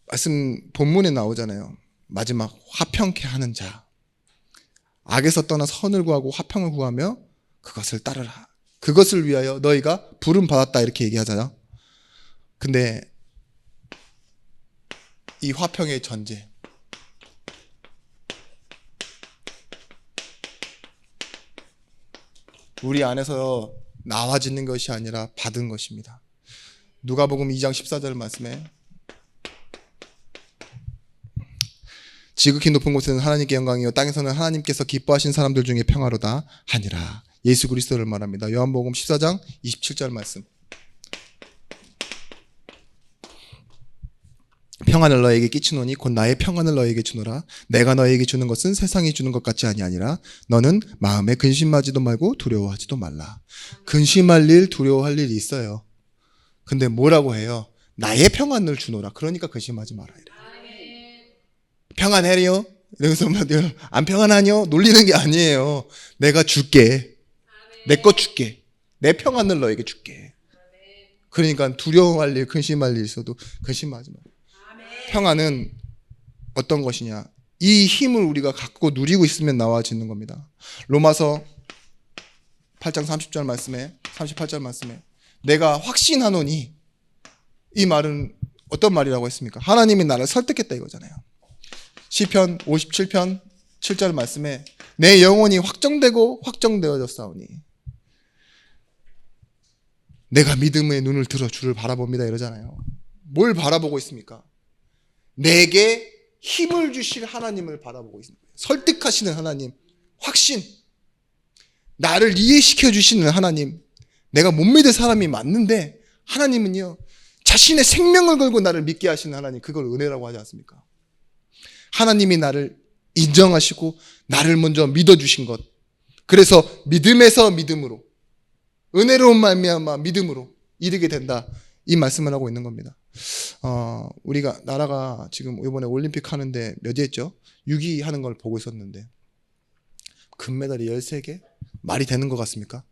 Speaker 1: 말씀 본문에 나오잖아요. 마지막 화평케 하는 자. 악에서 떠나 선을 구하고 화평을 구하며 그것을 따르라. 그것을 위하여 너희가 부름 받았다 이렇게 얘기하잖아요. 근데 이 화평의 전제 우리 안에서 나와지는 것이 아니라 받은 것입니다. 누가복음 2장 14절 말씀에 지극히 높은 곳에는 하나님께 영광이요 땅에서는 하나님께서 기뻐하신 사람들 중에 평화로다 하니라. 예수 그리스도를 말합니다. 요한복음 14장 27절 말씀. 평안을 너에게 끼치노니 곧 나의 평안을 너에게 주노라. 내가 너에게 주는 것은 세상이 주는 것 같지 아니하니라. 너는 마음에 근심하지도 말고 두려워하지도 말라. 근심할 일, 두려워할 일이 있어요. 근데 뭐라고 해요? 나의 평안을 주노라. 그러니까 근심하지 말아야 돼. 평안해요? 이러면서 안 평안하뇨? 놀리는 게 아니에요. 내가 줄게. 내 것 줄게. 내 평안을 너에게 줄게. 그러니까 두려워할 일, 근심할 일 있어도 근심하지 마. 평안은 어떤 것이냐? 이 힘을 우리가 갖고 누리고 있으면 나와지는 겁니다. 로마서 8장 30절 말씀에 38절 말씀에 내가 확신하노니 이 말은 어떤 말이라고 했습니까? 하나님이 나를 설득했다 이거잖아요. 시편 57편 7절 말씀에 내 영혼이 확정되고 확정되어졌사오니 내가 믿음의 눈을 들어 주를 바라봅니다 이러잖아요. 뭘 바라보고 있습니까? 내게 힘을 주실 하나님을 바라보고 있습니다. 설득하시는 하나님, 확신, 나를 이해시켜 주시는 하나님. 내가 못 믿을 사람이 맞는데 하나님은요 자신의 생명을 걸고 나를 믿게 하시는 하나님, 그걸 은혜라고 하지 않습니까? 하나님이 나를 인정하시고 나를 먼저 믿어주신 것, 그래서 믿음에서 믿음으로, 은혜로운 말미암아 믿음으로 이르게 된다, 이 말씀을 하고 있는 겁니다. 우리가 나라가 지금 이번에 올림픽 하는데 몇 위 했죠? 6위 하는 걸 보고 있었는데 금메달이 13개? 말이 되는 것 같습니까?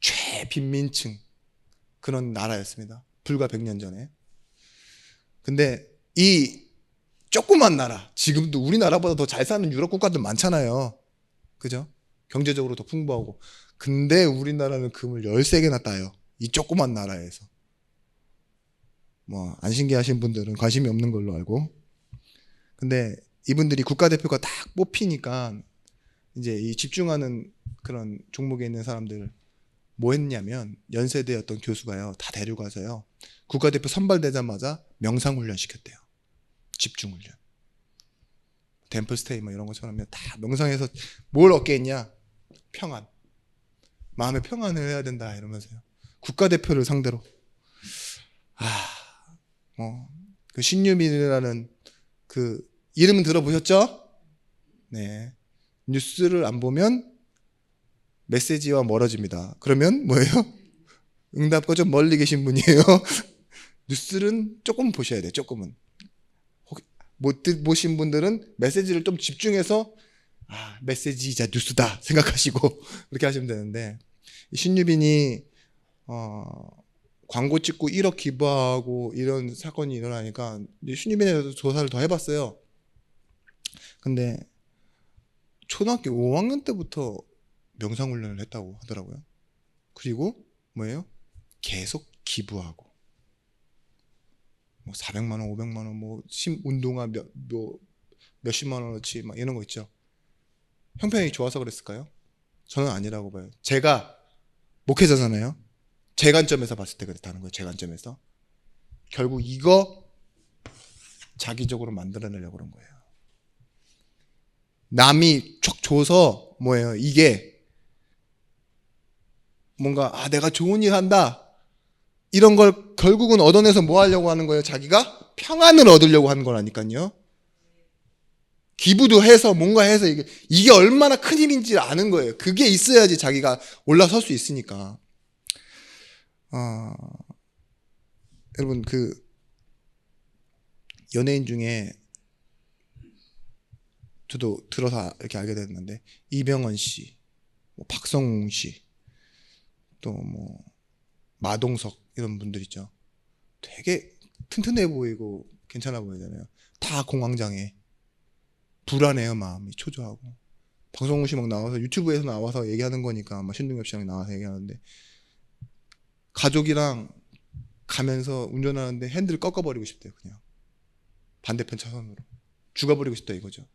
Speaker 1: 최빈민층, 그런 나라였습니다. 불과 100년 전에. 근데 이 조그만 나라, 지금도 우리나라보다 더 잘 사는 유럽 국가들 많잖아요. 그죠? 경제적으로 더 풍부하고. 근데 우리나라는 금을 13개나 따요. 이 조그만 나라에서. 뭐 안 신기하신 분들은 관심이 없는 걸로 알고. 근데 이분들이 국가대표가 딱 뽑히니까 이제 이 집중하는 그런 종목에 있는 사람들 뭐 했냐면, 연세대 어떤 교수가요, 다 데려가서요, 국가대표 선발되자마자 명상훈련 시켰대요. 집중훈련. 템플스테이 뭐 이런 것처럼 다 명상해서 뭘 얻겠냐? 평안. 마음의 평안을 해야 된다 이러면서요. 국가대표를 상대로. 그 신유빈이라는 그 이름은 들어보셨죠? 네. 뉴스를 안 보면 메시지와 멀어집니다. 그러면 뭐예요? 응답과 좀 멀리 계신 분이에요. 뉴스는 조금 보셔야 돼요. 조금은. 못 보신 분들은 메시지를 좀 집중해서 메시지이자 뉴스다 생각하시고 그렇게 하시면 되는데, 신유빈이 광고 찍고 1억 기부하고 이런 사건이 일어나니까 신유빈에 대해서 조사를 더 해봤어요. 근데 초등학교 5학년 때부터 명상훈련을 했다고 하더라고요. 그리고 뭐예요? 계속 기부하고, 뭐 400만 원, 500만 원, 뭐 운동화 몇십만 원어치 막 이런 거 있죠. 형편이 좋아서 그랬을까요? 저는 아니라고 봐요. 제가 목회자잖아요. 제 관점에서 봤을 때 그랬다는 거예요. 제 관점에서. 결국 이거 자기적으로 만들어내려고 그런 거예요. 남이 촉 줘서 뭐예요? 이게 뭔가 내가 좋은 일 한다 이런 걸 결국은 얻어내서 뭐 하려고 하는 거예요? 자기가 평안을 얻으려고 하는 거라니까요. 기부도 해서 뭔가 해서 이게 얼마나 큰 힘인지 아는 거예요. 그게 있어야지 자기가 올라설 수 있으니까. 여러분, 그 연예인 중에 저도 들어서 이렇게 알게 됐는데, 이병헌 씨, 뭐 박성웅 씨, 또 뭐 마동석 이런 분들 있죠. 되게 튼튼해 보이고 괜찮아 보이잖아요. 다 공황장애, 불안해요. 마음이 초조하고. 박성웅 씨 막 나와서 유튜브에서 나와서 얘기하는 거니까 막 신동엽 씨랑 나와서 얘기하는데, 가족이랑 가면서 운전하는데 핸들을 꺾어버리고 싶대요. 그냥 반대편 차선으로 죽어버리고 싶다 이거죠.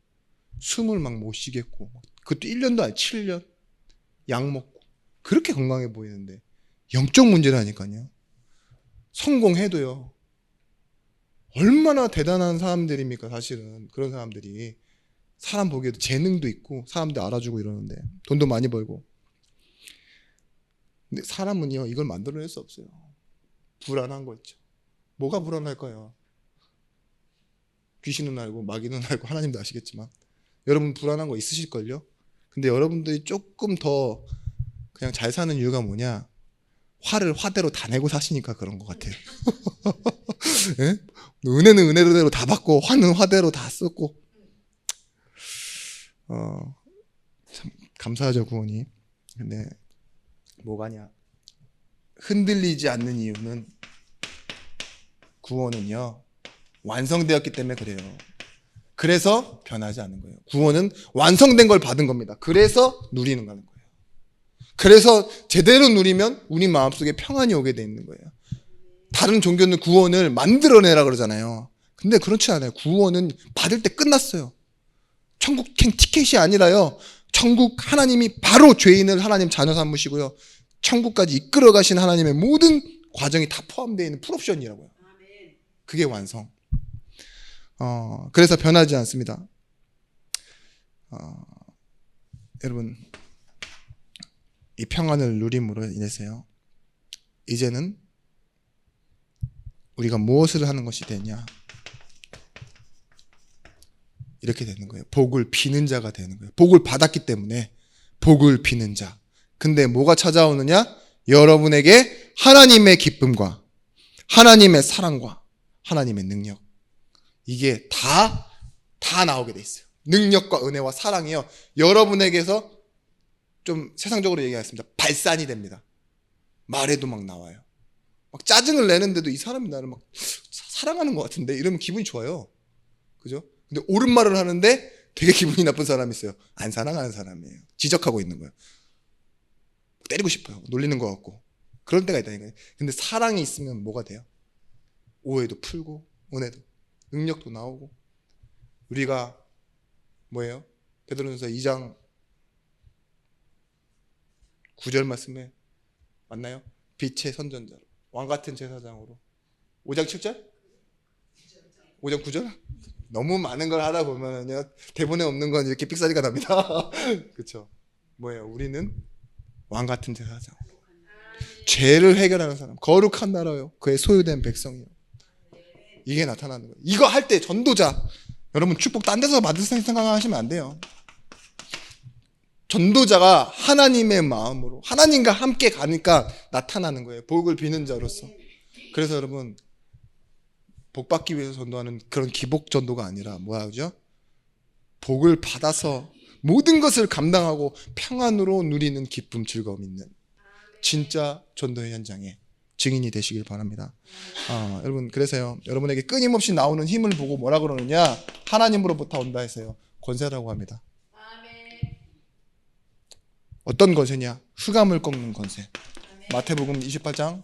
Speaker 1: 숨을 막 못 쉬겠고, 그것도 1년도 아니 7년 약 먹고 그렇게 건강해 보이는데 영적 문제라니까요. 성공해도요. 얼마나 대단한 사람들입니까? 사실은 그런 사람들이 사람 보기에도 재능도 있고 사람들 알아주고 이러는데 돈도 많이 벌고. 근데 사람은요, 이걸 만들어낼 수 없어요. 불안한 거 있죠. 뭐가 불안할까요? 귀신은 알고 마귀는 알고 하나님도 아시겠지만 여러분 불안한 거 있으실걸요? 근데 여러분들이 조금 더 그냥 잘 사는 이유가 뭐냐? 화를 화대로 다 내고 사시니까 그런 것 같아요. 네? 은혜는 은혜대로 다 받고 화는 화대로 다 썼고. 참 감사하죠, 구원이. 근데 뭐가냐? 흔들리지 않는 이유는, 구원은요 완성되었기 때문에 그래요. 그래서 변하지 않는 거예요. 구원은 완성된 걸 받은 겁니다. 그래서 누리는 거예요. 그래서 제대로 누리면 우리 마음속에 평안이 오게 돼 있는 거예요. 다른 종교는 구원을 만들어내라 그러잖아요. 근데 그렇지 않아요. 구원은 받을 때 끝났어요. 천국 티켓이 아니라요, 천국 하나님이 바로 죄인을 하나님 자녀 삼으시고요, 천국까지 이끌어 가신 하나님의 모든 과정이 다 포함되어 있는 풀옵션이라고요. 그게 완성. 그래서 변하지 않습니다. 여러분, 이 평안을 누림으로 인해서요, 이제는 우리가 무엇을 하는 것이 되냐? 이렇게 되는 거예요. 복을 비는 자가 되는 거예요. 복을 받았기 때문에 복을 비는 자. 근데 뭐가 찾아오느냐? 여러분에게 하나님의 기쁨과 하나님의 사랑과 하나님의 능력, 이게 다 나오게 돼 있어요. 능력과 은혜와 사랑이요, 여러분에게서 좀 세상적으로 얘기하겠습니다, 발산이 됩니다. 말해도 막 나와요. 막 짜증을 내는데도 이 사람이 나를 막 사랑하는 것 같은데 이러면 기분이 좋아요. 그죠? 근데 옳은 말을 하는데 되게 기분이 나쁜 사람이 있어요. 안 사랑하는 사람이에요. 지적하고 있는 거예요. 때리고 싶어요. 놀리는 것 같고. 그럴 때가 있다니까요. 근데 사랑이 있으면 뭐가 돼요? 오해도 풀고 은혜도 능력도 나오고. 우리가 뭐예요? 베드로전서 2장 9절 말씀에 맞나요? 빛의 선전자로 왕같은 제사장으로 5장 7절? 5장 9절? 너무 많은 걸 하다 보면요 대본에 없는 건 이렇게 삑사리가 납니다. 그렇죠? 뭐예요? 우리는 왕같은 제사장, 죄를 해결하는 사람, 거룩한 나라요, 그의 소유된 백성이요. 이게 나타나는 거예요. 이거 할 때 전도자, 여러분 축복 딴 데서 받을 생각하시면 안 돼요. 전도자가 하나님의 마음으로 하나님과 함께 가니까 나타나는 거예요. 복을 비는 자로서. 그래서 여러분 복 받기 위해서 전도하는 그런 기복 전도가 아니라 뭐하죠? 복을 받아서 모든 것을 감당하고 평안으로 누리는 기쁨, 즐거움 있는 진짜 전도의 현장에 증인이 되시길 바랍니다. 여러분 그래서요 여러분에게 끊임없이 나오는 힘을 보고 뭐라 그러느냐? 하나님으로부터 온다 해서요 권세라고 합니다. 어떤 권세냐? 흑암을 꺾는 권세. 마태복음 28장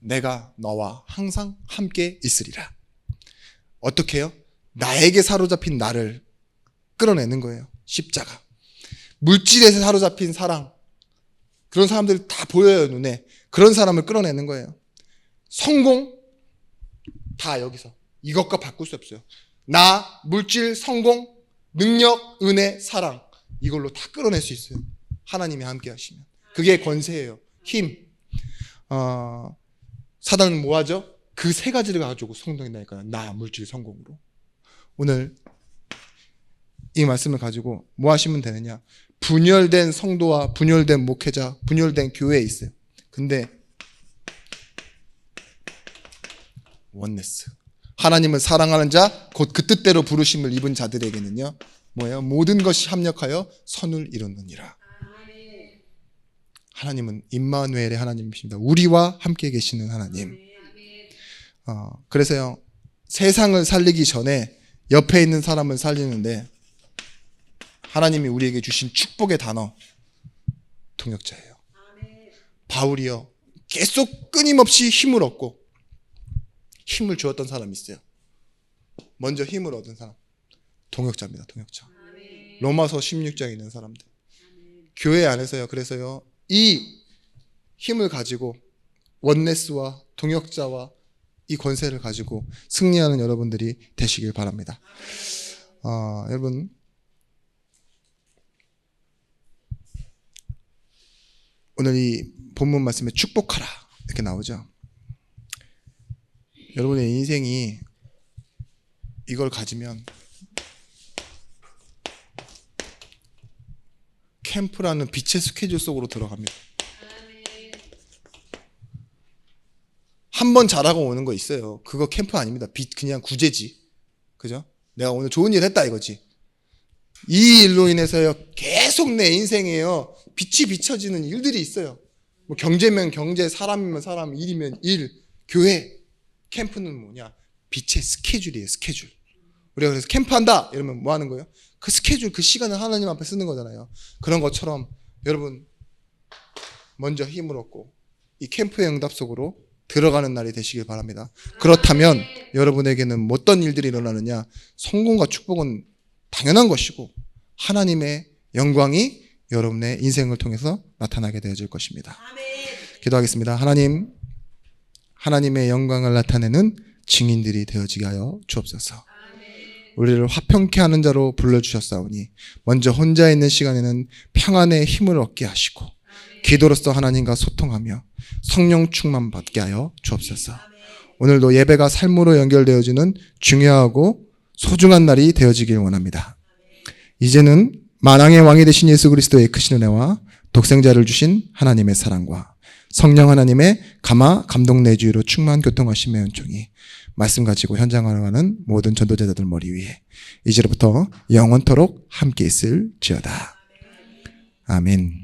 Speaker 1: 내가 너와 항상 함께 있으리라. 어떻게 해요? 나에게 사로잡힌 나를 끌어내는 거예요. 십자가. 물질에서 사로잡힌 사랑. 그런 사람들이 다 보여요, 눈에. 그런 사람을 끌어내는 거예요. 성공? 다 여기서. 이것과 바꿀 수 없어요. 나, 물질, 성공, 능력, 은혜, 사랑. 이걸로 다 끌어낼 수 있어요. 하나님이 함께 하시면. 그게 권세예요. 힘. 사단은 뭐 하죠? 그 세 가지를 가지고 성공한다니까요. 나, 물질, 성공으로. 오늘 이 말씀을 가지고 뭐 하시면 되느냐? 분열된 성도와 분열된 목회자, 분열된 교회에 있어요. 근데 원네스. 하나님을 사랑하는 자, 곧 그 뜻대로 부르심을 입은 자들에게는요. 뭐예요? 모든 것이 합력하여 선을 이루느니라. 하나님은 임마누엘의 하나님이십니다. 우리와 함께 계시는 하나님. 그래서요. 세상을 살리기 전에 옆에 있는 사람을 살리는데 하나님이 우리에게 주신 축복의 단어 동역자예요. 바울이요. 계속 끊임없이 힘을 얻고 힘을 주었던 사람이 있어요. 먼저 힘을 얻은 사람. 동역자입니다. 동역자. 로마서 16장에 있는 사람들. 교회 안에서요. 그래서요. 이 힘을 가지고 원네스와 동역자와 이 권세를 가지고 승리하는 여러분들이 되시길 바랍니다. 여러분 오늘 이 본문 말씀에 축복하라 이렇게 나오죠. 여러분의 인생이 이걸 가지면 캠프라는 빛의 스케줄 속으로 들어갑니다. 한 번 잘하고 오는 거 있어요. 그거 캠프 아닙니다. 그냥 구제지. 그죠? 내가 오늘 좋은 일 했다 이거지. 이 일로 인해서요 계속 내 인생에요 빛이 비춰지는 일들이 있어요. 뭐 경제면 경제, 사람이면 사람, 일이면 일, 교회. 캠프는 뭐냐? 빛의 스케줄이에요. 스케줄. 우리가 그래서 캠프한다 이러면 뭐 하는 거예요? 그 스케줄, 그 시간을 하나님 앞에 쓰는 거잖아요. 그런 것처럼 여러분 먼저 힘을 얻고 이 캠프의 응답 속으로 들어가는 날이 되시길 바랍니다. 그렇다면 여러분에게는 어떤 일들이 일어나느냐? 성공과 축복은 당연한 것이고 하나님의 영광이 여러분의 인생을 통해서 나타나게 되어질 것입니다. 기도하겠습니다. 하나님, 하나님의 영광을 나타내는 증인들이 되어지게 하여 주옵소서. 우리를 화평케 하는 자로 불러주셨사오니 먼저 혼자 있는 시간에는 평안의 힘을 얻게 하시고 기도로서 하나님과 소통하며 성령 충만 받게 하여 주옵소서. 오늘도 예배가 삶으로 연결되어지는 중요하고 소중한 날이 되어지길 원합니다. 이제는 만왕의 왕이 되신 예수 그리스도의 크신 은혜와 독생자를 주신 하나님의 사랑과 성령 하나님의 감동 내주의로 충만 교통하심의 은총이 말씀 가지고 현장으로 가는 모든 전도자들 머리 위에 이제로부터 영원토록 함께 있을지어다. 아멘.